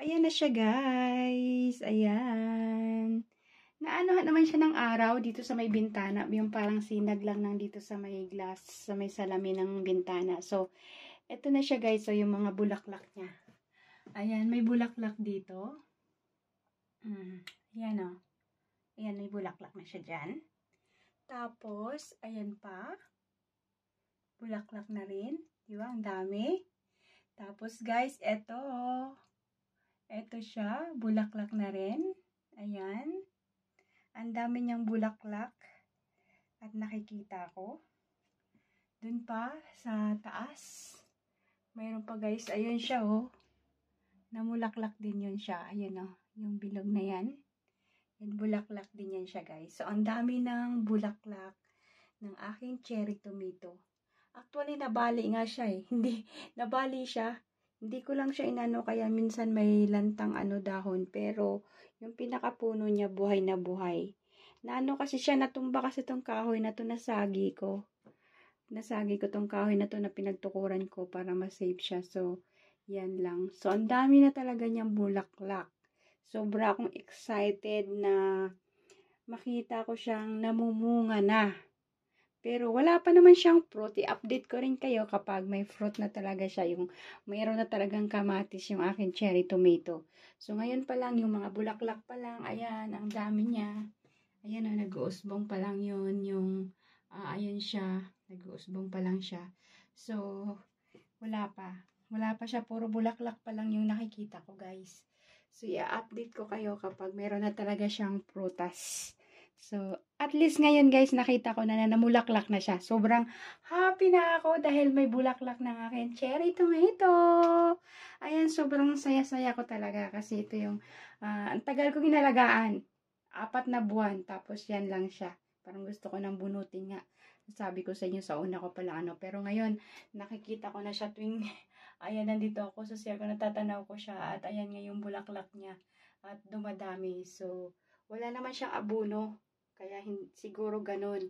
Ayan na siya guys. Ayan. Naanohan naman siya ng araw dito sa may bintana. Yung parang sinag lang ng dito sa may glass, sa may salamin ng bintana. So, eto na siya guys. So, yung mga bulaklak niya. Ayan, may bulaklak dito. Ayan o. Ayan, may bulaklak na siya dyan. Tapos, ayan pa. Bulaklak na rin. Diba? Ang dami. Tapos guys, eto. Eto siya. Bulaklak na rin. Ayan. Ang dami niyang bulaklak. At nakikita ko. Dun pa sa taas. Mayroon pa guys. Ayun siya oh. Namulaklak din yun siya. Ayun oh. Yung bilog na yan. Yan bulaklak din yan siya guys. So ang dami ng bulaklak ng aking cherry tomato. Actually nabali nga siya eh. Hindi, nabali siya. Hindi ko lang siya inano kaya minsan may lantang dahon. Pero yung pinakapuno niya buhay na buhay. Naano kasi siya, natumba kasi tong kahoy na to, nasagi ko. Nasagi ko tong kahoy na to na pinagtukuran ko para ma-save siya. So, yan lang. So, ang dami na talaga niyang bulaklak. Sobra akong excited na makita ko siyang namumunga na. Pero wala pa naman siyang fruit. I-update ko rin kayo kapag may fruit na talaga siya. Yung mayroon na talagang kamatis yung aking cherry tomato. So, ngayon pa lang, yung mga bulaklak pa lang. Ayan, ang dami niya. Ayan o, nag-uusbong pa lang yun. Yung, ayan siya. Nag-uusbong pa lang siya. So, wala pa. Wala pa siya. Puro bulaklak pa lang yung nakikita ko, guys. So, i-update ko kayo kapag meron na talaga siyang prutas. So, at least ngayon guys, nakita ko na namulaklak na siya. Sobrang happy na ako dahil may bulaklak ng aking cherry tomato. Ayan, sobrang saya-saya ko talaga kasi ito yung, ang tagal ko ginalagaan. 4 na buwan, tapos yan lang siya. Parang gusto ko nang bunutin nga. Sabi ko sa inyo, sa una ko pala pero ngayon, nakikita ko na siya tuwing, ayan, nandito ako sa CR ko, natatanaw ko siya, at ayan nga yung bulaklak niya, at dumadami. So, wala naman siyang abono. Kaya siguro ganun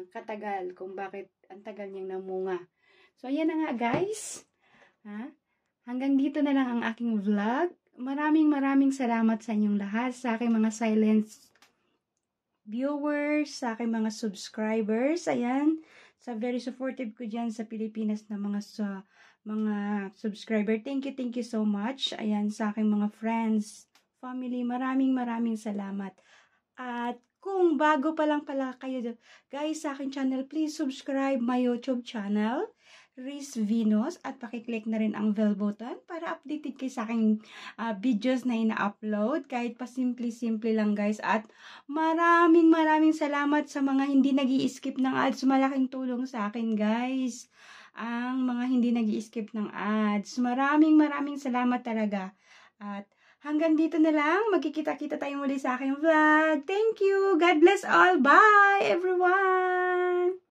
katagal kung bakit ang tagal niyang namunga. So, ayan na nga guys. Hanggang dito na lang ang aking vlog. Maraming salamat sa inyong lahat, sa aking mga silent viewers, sa aking mga subscribers. Ayan, sa very supportive ko dyan sa Pilipinas na mga subscriber. Thank you so much. Ayan, sa aking mga friends, family, maraming salamat. At kung bago pa lang pala kayo guys sa aking channel, please subscribe my YouTube channel, Riz Venus, at pakiclick na rin ang bell button para updated kayo sa aking videos na ina-upload. Kahit pa simple lang guys. At maraming salamat sa mga hindi nag-i-skip ng ads. Malaking tulong sa akin guys ang mga hindi nag-i-skip ng ads. Maraming salamat talaga. At hanggang dito na lang. Magkikita-kita tayo muli sa aking vlog. Thank you. God bless all. Bye, everyone.